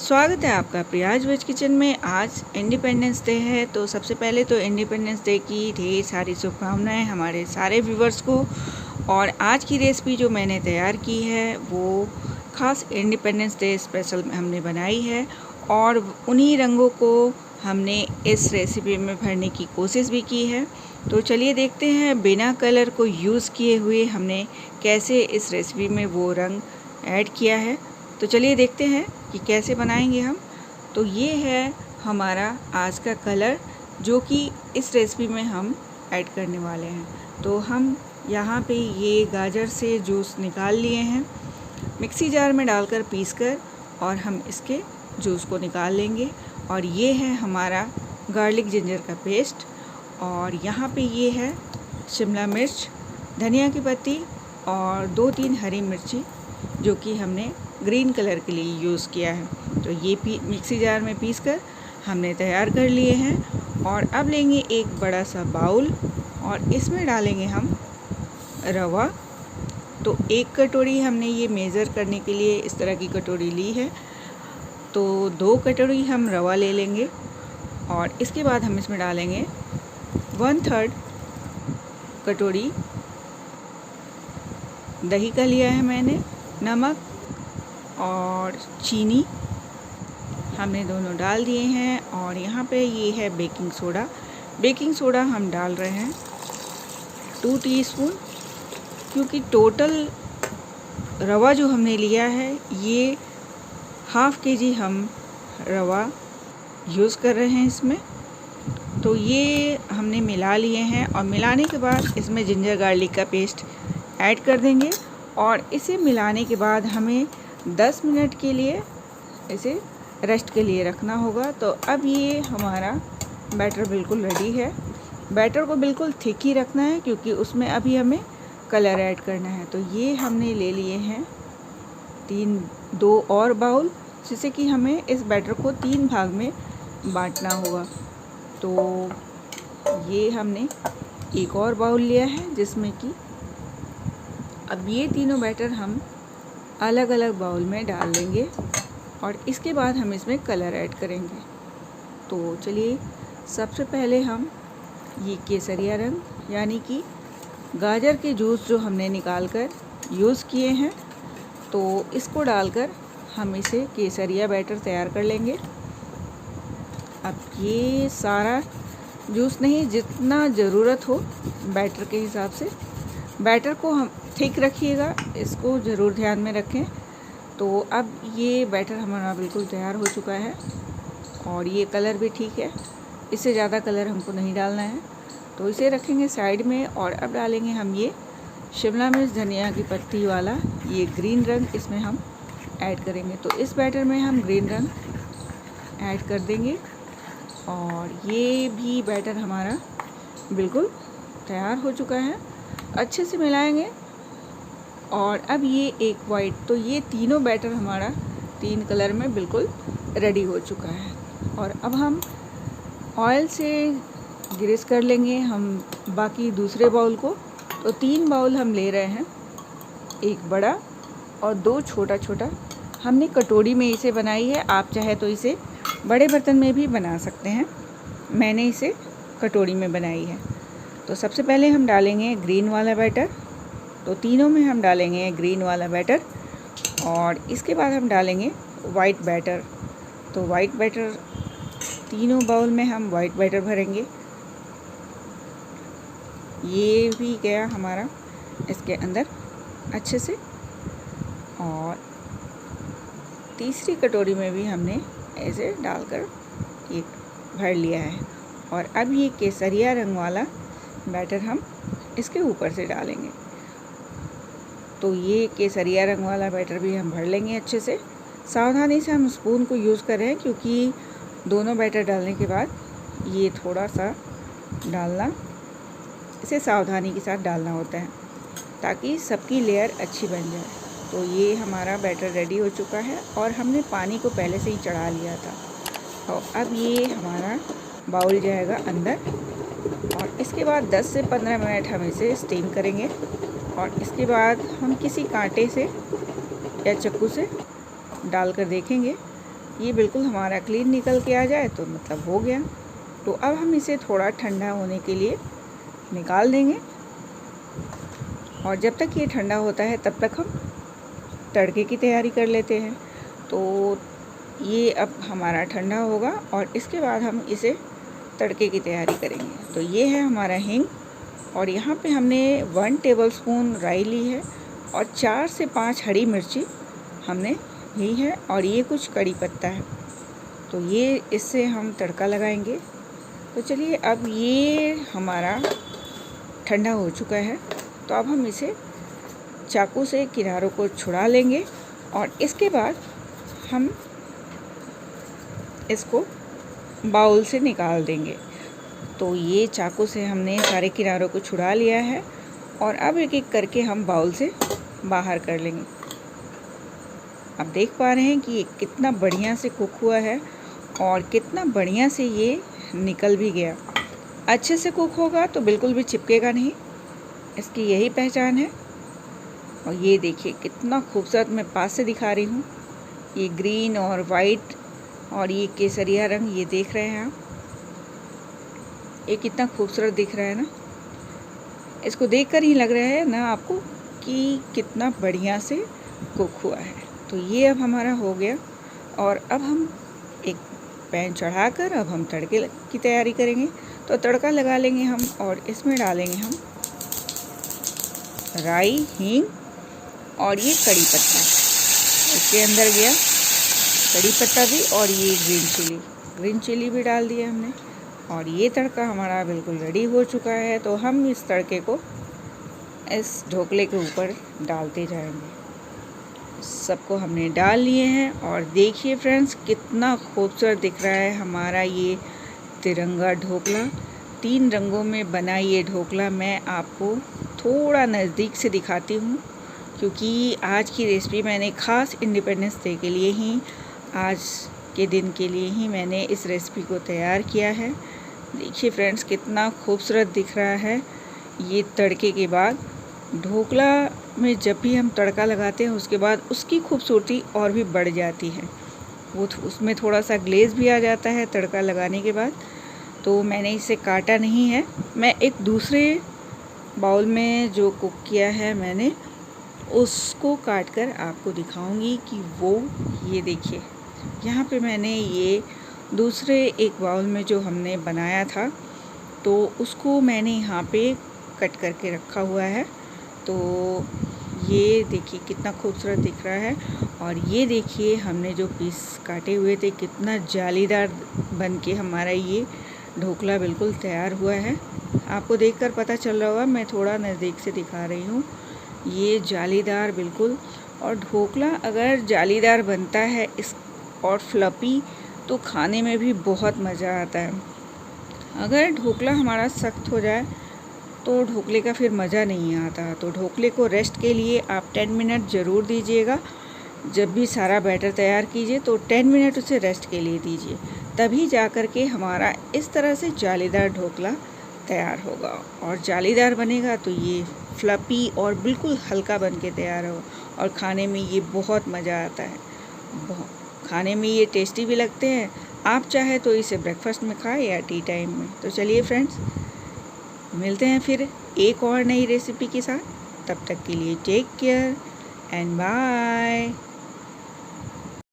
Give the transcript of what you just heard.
स्वागत है आपका प्रियाज वेज किचन में। आज इंडिपेंडेंस डे है, तो सबसे पहले तो इंडिपेंडेंस डे की ढेर सारी शुभकामनाएं हमारे सारे व्यूवर्स को। और आज की रेसिपी जो मैंने तैयार की है वो ख़ास इंडिपेंडेंस डे स्पेशल हमने बनाई है, और उन्हीं रंगों को हमने इस रेसिपी में भरने की कोशिश भी की है। तो चलिए देखते हैं बिना कलर को यूज़ किए हुए हमने कैसे इस रेसिपी में वो रंग ऐड किया है। तो चलिए देखते हैं कि कैसे बनाएंगे हम। तो ये है हमारा आज का कलर जो कि इस रेसिपी में हम ऐड करने वाले हैं। तो हम यहाँ पे ये गाजर से जूस निकाल लिए हैं, मिक्सी जार में डालकर पीसकर, और हम इसके जूस को निकाल लेंगे। और ये है हमारा गार्लिक जिंजर का पेस्ट, और यहाँ पे ये है शिमला मिर्च, धनिया की पत्ती और 2-3 हरी मिर्ची जो कि हमने ग्रीन कलर के लिए यूज़ किया है। तो ये मिक्सी जार में पीसकर हमने तैयार कर लिए हैं। और अब लेंगे एक बड़ा सा बाउल और इसमें डालेंगे हम रवा। तो 1 कटोरी हमने ये मेज़र करने के लिए इस तरह की कटोरी ली है, तो 2 कटोरी हम रवा ले लेंगे। और इसके बाद हम इसमें डालेंगे 1/3 कटोरी दही का लिया है मैंने, नमक और चीनी हमने दोनों डाल दिए हैं। और यहाँ पे ये है बेकिंग सोडा। बेकिंग सोडा हम डाल रहे हैं 2 टीस्पून, क्योंकि टोटल रवा जो हमने लिया है ये ½ kg हम रवा यूज़ कर रहे हैं इसमें। तो ये हमने मिला लिए हैं, और मिलाने के बाद इसमें जिंजर गार्लिक का पेस्ट ऐड कर देंगे। और इसे मिलाने के बाद हमें 10 मिनट के लिए इसे रेस्ट के लिए रखना होगा। तो अब ये हमारा बैटर बिल्कुल रेडी है। बैटर को बिल्कुल थिक ही रखना है, क्योंकि उसमें अभी हमें कलर ऐड करना है। तो ये हमने ले लिए हैं 2 और बाउल, जिससे कि हमें इस बैटर को 3 भाग में बांटना होगा। तो ये हमने एक और बाउल लिया है, जिसमें कि अब ये तीनों बैटर हम अलग अलग बाउल में डाल लेंगे, और इसके बाद हम इसमें कलर ऐड करेंगे। तो चलिए सबसे पहले हम ये केसरिया रंग, यानी कि गाजर के जूस जो हमने निकाल कर यूज़ किए हैं, तो इसको डालकर हम इसे केसरिया बैटर तैयार कर लेंगे। अब ये सारा जूस नहीं, जितना ज़रूरत हो बैटर के हिसाब से। बैटर को हम ठीक रखिएगा, इसको ज़रूर ध्यान में रखें। तो अब ये बैटर हमारा बिल्कुल तैयार हो चुका है, और ये कलर भी ठीक है, इससे ज़्यादा कलर हमको नहीं डालना है। तो इसे रखेंगे साइड में। और अब डालेंगे हम ये शिमला मिर्च, धनिया की पत्ती वाला ये ग्रीन रंग इसमें हम ऐड करेंगे। तो इस बैटर में हम ग्रीन रंग ऐड कर देंगे, और ये भी बैटर हमारा बिल्कुल तैयार हो चुका है। अच्छे से मिलाएंगे। और अब ये एक वाइट, तो ये तीनों बैटर हमारा 3 कलर में बिल्कुल रेडी हो चुका है। और अब हम ऑयल से ग्रीस कर लेंगे हम बाकी दूसरे बाउल को। तो 3 बाउल हम ले रहे हैं, एक बड़ा और 2 छोटा छोटा। हमने कटोरी में इसे बनाई है, आप चाहे तो इसे बड़े बर्तन में भी बना सकते हैं। मैंने इसे कटोरी में बनाई है। तो सबसे पहले हम डालेंगे ग्रीन वाला बैटर। तो तीनों में हम डालेंगे ग्रीन वाला बैटर, और इसके बाद हम डालेंगे वाइट बैटर। तो वाइट बैटर, तीनों बाउल में हम वाइट बैटर भरेंगे। ये भी गया हमारा इसके अंदर अच्छे से। और तीसरी कटोरी में भी हमने ऐसे डालकर ये भर लिया है। और अब ये केसरिया रंग वाला बैटर हम इसके ऊपर से डालेंगे। तो ये केसरिया रंग वाला बैटर भी हम भर लेंगे अच्छे से। सावधानी से हम स्पून को यूज़ कर रहे हैं, क्योंकि दोनों बैटर डालने के बाद ये थोड़ा सा डालना, इसे सावधानी के साथ डालना होता है, ताकि सबकी लेयर अच्छी बन जाए। तो ये हमारा बैटर रेडी हो चुका है, और हमने पानी को पहले से ही चढ़ा लिया था। और अब ये हमारा बाउल जाएगा अंदर, और इसके बाद 10 से 15 मिनट हम इसे स्टीम करेंगे। और इसके बाद हम किसी कांटे से या चाकू से डालकर देखेंगे ये बिल्कुल हमारा क्लीन निकल के आ जाए तो मतलब हो गया। तो अब हम इसे थोड़ा ठंडा होने के लिए निकाल देंगे, और जब तक ये ठंडा होता है तब तक हम तड़के की तैयारी कर लेते हैं। तो ये अब हमारा ठंडा होगा और इसके बाद हम इसे तड़के की तैयारी करेंगे। तो ये है हमारा हींग, और यहाँ पे हमने 1 टेबलस्पून राई ली है और 4 से 5 हरी मिर्ची हमने ली है, और ये कुछ कड़ी पत्ता है। तो ये इससे हम तड़का लगाएंगे। तो चलिए, अब ये हमारा ठंडा हो चुका है, तो अब हम इसे चाकू से किनारों को छुड़ा लेंगे और इसके बाद हम इसको बाउल से निकाल देंगे। तो ये चाकू से हमने सारे किनारों को छुड़ा लिया है और अब एक एक करके हम बाउल से बाहर कर लेंगे। आप देख पा रहे हैं कि ये कितना बढ़िया से कुक हुआ है और कितना बढ़िया से ये निकल भी गया। अच्छे से कुक होगा तो बिल्कुल भी चिपकेगा नहीं, इसकी यही पहचान है। और ये देखिए कितना खूबसूरत मैं पास से दिखा रही हूँ, ये ग्रीन और वाइट और ये केसरिया रंग, ये देख रहे हैं आप, ये कितना खूबसूरत दिख रहा है ना। इसको देखकर ही लग रहा है ना आपको कि कितना बढ़िया से कुक हुआ है। तो ये अब हमारा हो गया, और अब हम एक पैन चढ़ाकर अब हम तड़के की तैयारी करेंगे। तो तड़का लगा लेंगे हम, और इसमें डालेंगे हम राई, हींग और ये कड़ी पत्ता। इसके अंदर गया कड़ी पत्ता भी, और ये ग्रीन चिली भी डाल दिया हमने, और ये तड़का हमारा बिल्कुल रेडी हो चुका है। तो हम इस तड़के को इस ढोकले के ऊपर डालते जाएंगे। सबको हमने डाल लिए हैं, और देखिए फ्रेंड्स कितना खूबसूरत दिख रहा है हमारा ये तिरंगा ढोकला। 3 रंगों में बना ये ढोकला मैं आपको थोड़ा नज़दीक से दिखाती हूँ, क्योंकि आज की रेसिपी मैंने ख़ास इंडिपेंडेंस डे के लिए ही, आज के दिन के लिए ही मैंने इस रेसिपी को तैयार किया है। देखिए फ्रेंड्स कितना खूबसूरत दिख रहा है ये तड़के के बाद। ढोकला में जब भी हम तड़का लगाते हैं उसके बाद उसकी खूबसूरती और भी बढ़ जाती है, वो उसमें थोड़ा सा ग्लेज़ भी आ जाता है तड़का लगाने के बाद। तो मैंने इसे काटा नहीं है, मैं एक दूसरे बाउल में जो कुक किया है मैंने उसको काट कर आपको दिखाऊंगी कि वो, ये देखिए यहाँ पे मैंने ये दूसरे एक बाउल में जो हमने बनाया था तो उसको मैंने यहाँ पे कट करके रखा हुआ है। तो ये देखिए कितना खूबसूरत दिख रहा है, और ये देखिए हमने जो पीस काटे हुए थे कितना जालीदार बन के हमारा ये ढोकला बिल्कुल तैयार हुआ है। आपको देखकर पता चल रहा होगा, मैं थोड़ा नज़दीक से दिखा रही हूँ, ये जालीदार बिल्कुल। और ढोकला अगर जालीदार बनता है इस और फ्लपी, तो खाने में भी बहुत मज़ा आता है। अगर ढोकला हमारा सख्त हो जाए तो ढोकले का फिर मज़ा नहीं आता। तो ढोकले को रेस्ट के लिए आप 10 मिनट ज़रूर दीजिएगा। जब भी सारा बैटर तैयार कीजिए तो 10 मिनट उसे रेस्ट के लिए दीजिए, तभी जा कर के हमारा इस तरह से जालीदार ढोकला तैयार होगा। और जालीदार बनेगा तो ये फ्लपी और बिल्कुल हल्का बन के तैयार होगा, और खाने में ये बहुत मज़ा आता है। खाने में ये टेस्टी भी लगते हैं। आप चाहे तो इसे ब्रेकफास्ट में खाएं या टी टाइम में। तो चलिए फ्रेंड्स, मिलते हैं फिर एक और नई रेसिपी के साथ। तब तक के लिए टेक केयर एंड बाय।